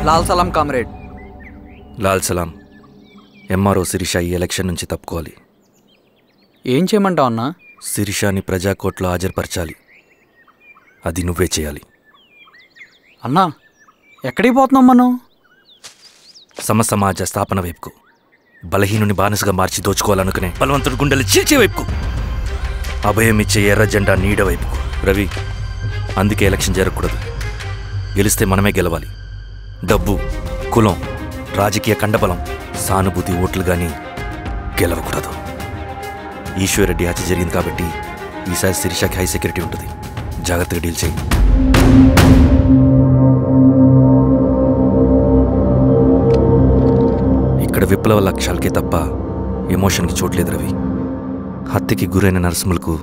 లాల్ సలాం comrade. Lal సలాం. MRO Sirisha ఈ election నుంచి తప్పుకోవాలి. ఏం చేయమంటావు అన్నా? శిరీషాని ప్రజాకోర్టులో హాజరుపరచాలి. అది నువ్వే చేయాలి. అన్నా ఎక్కడికి పోతున్నాం మనం? సమసమాజ స్థాపన వైపుకు. బలహీనుని బానిసగా మార్చి దోచుకోవాలనుకునే బలవంతుడు గుండెలు చీల్చే వైపుకు. అభయం ఇచ్చే ఎర్ర జెండా నీడ వైపుకు. రవి, అందుకే ఎలక్షన్ జరగకూడదు. గెలిస్తే మనమే గెలవాలి. డబ్బు, కులం, రాజకీయ కండబలం, సానుభూతి ఓట్లు కానీ గెలవకూడదు. ఈశ్వర్రెడ్డి హత్య జరిగింది కాబట్టి ఈసారి శిరీషకి హై సెక్యూరిటీ ఉంటుంది. జాగ్రత్తగా డీల్ చేయి. ఇక్కడ విప్లవ లక్ష్యాలకే తప్ప ఎమోషన్కి చోట్లేదు రవి. హత్యకి గురైన నరసింహులకు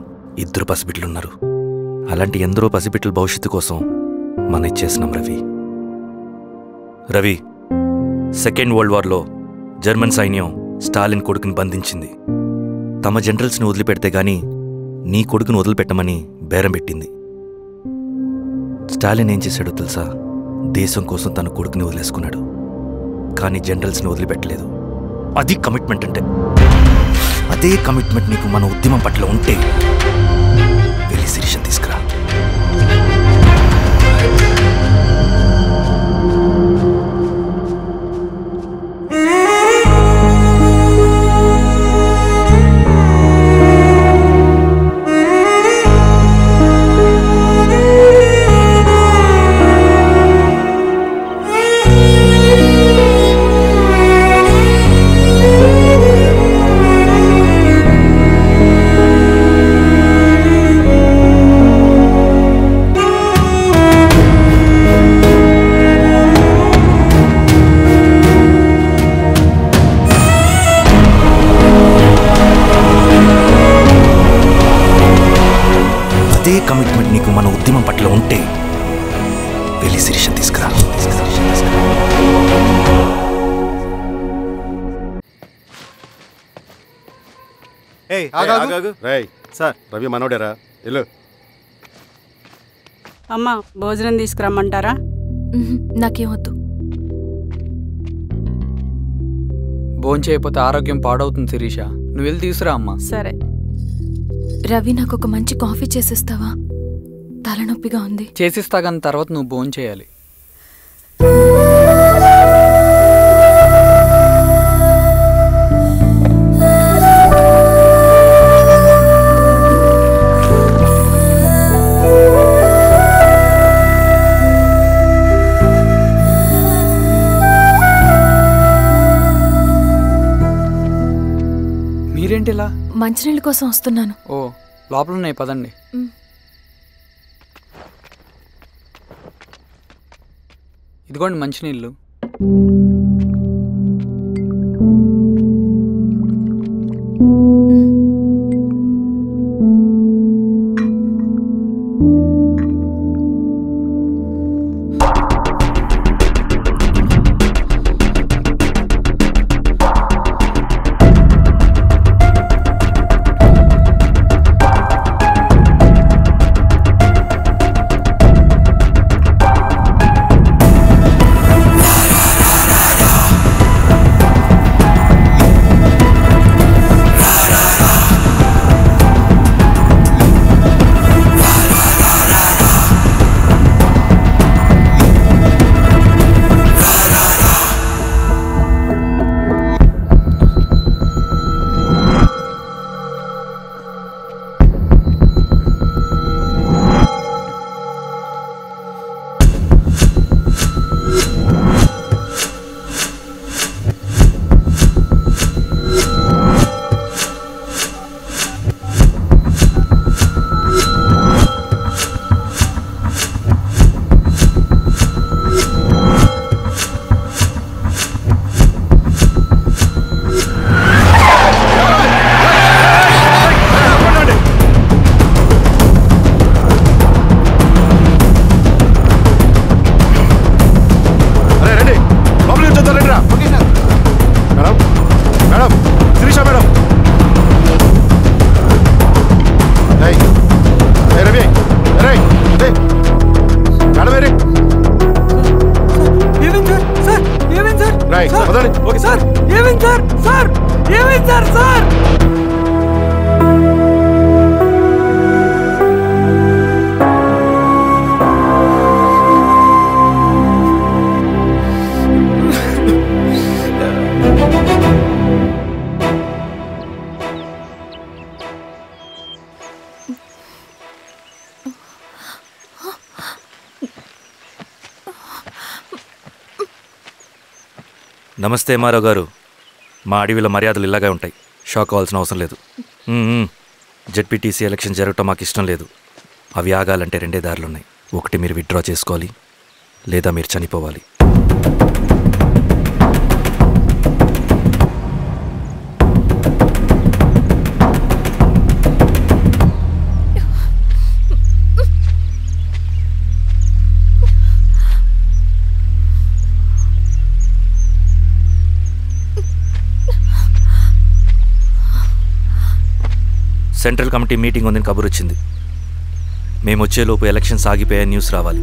2 పసిబిడ్డలున్నారు. అలాంటి ఎందరో పసిబిడ్డల భవిష్యత్తు కోసం మనం ఇచ్చేసినాం రవి. రవి, సెకండ్ వరల్డ్ వార్లో జర్మన్ సైన్యం స్టాలిన్ కొడుకుని బంధించింది. తమ జనరల్స్ని వదిలిపెడితే గానీ నీ కొడుకును వదిలిపెట్టమని బేరం పెట్టింది. స్టాలిన్ ఏం చేశాడో తెలుసా? దేశం కోసం తన కొడుకుని వదిలేసుకున్నాడు. కానీ జనరల్స్ని వదిలిపెట్టలేదు. అది కమిట్మెంట్ అంటే. అదే కమిట్మెంట్ నీకు మన ఉద్యమం పట్ల ఉంటే వెళ్ళి శిరీషను తీసుకురా. అదే కమిట్మెంట్ నీకు మన ఉద్యమం పట్ల ఉంటే వెళ్ళి శిరీషను తీసుకురా. సార్, రవి మనోడేరా? వెళ్ళు. అమ్మా, భోజనం తీసుకురమ్మంటారా? నాకేమొద్దు. భోంచేయకపోతే ఆరోగ్యం పాడవుతుంది శిరీష. నువ్వు వెళ్ళి తీసుకురా అమ్మా. సరే. రవి, నాకు ఒక మంచి కాఫీ చేసిస్తావా? తలనొప్పిగా ఉంది. చేసిస్తా కానీ తర్వాత నువ్వు భోంచేయాలి. మీరేంటిలా? మంచినీళ్ళ కోసం వస్తున్నాను. ఓ, లోపల ఉన్నాయి, పదండి. ఇదిగోండి మంచినీళ్ళు. ఓకే సార్ ఏమైంది సార్ సార్ ఏమైంది సార్ సార్ నమస్తే ఎంఆర్ఓ గారు. మా అడవిలో మర్యాదలు ఇలాగే ఉంటాయి. షాక్ అవ్వాల్సిన అవసరం లేదు. జెడ్పీటీసీ ఎలక్షన్ జరగటం మాకు ఇష్టం లేదు. అవి ఆగాలంటే 2 దారులున్నాయి. ఒకటి మీరు విత్డ్రా చేసుకోవాలి, లేదా మీరు చనిపోవాలి. సెంట్రల్ కమిటీ మీటింగ్ ఉందని కబురు వచ్చింది. మేము వచ్చేలోపు ఎలక్షన్స్ ఆగిపోయే న్యూస్ రావాలి.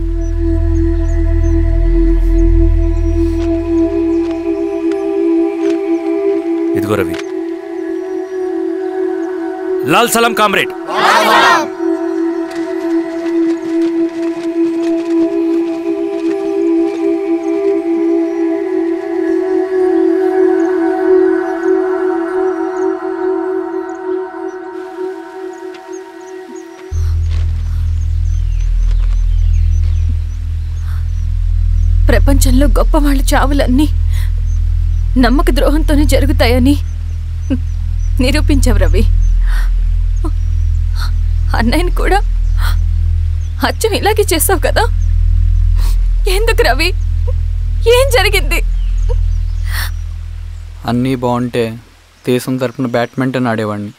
ఇదిగో రవి. లాల్ సలాం కామ్రేడ్. ప్రపంచంలో గొప్పవాళ్ళ చావులన్నీ నమ్మక ద్రోహంతోనే జరుగుతాయని నిరూపించావు రవి. అన్నయ్యని కూడా అచ్చం ఇలాగే చేస్తావు కదా? ఎందుకు రవి? ఏం జరిగింది? అన్నీ బాగుంటే దేశం తరపున బ్యాడ్మింటన్ ఆడేవాడిని.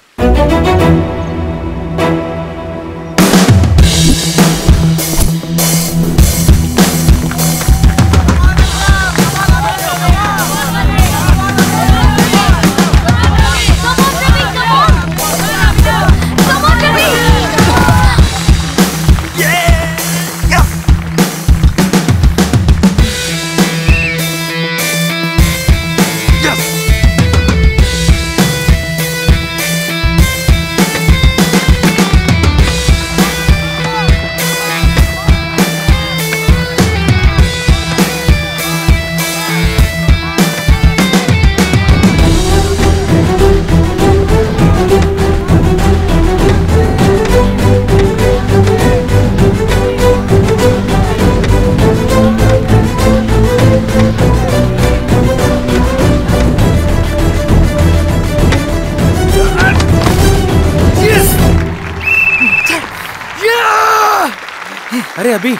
అరే అభి,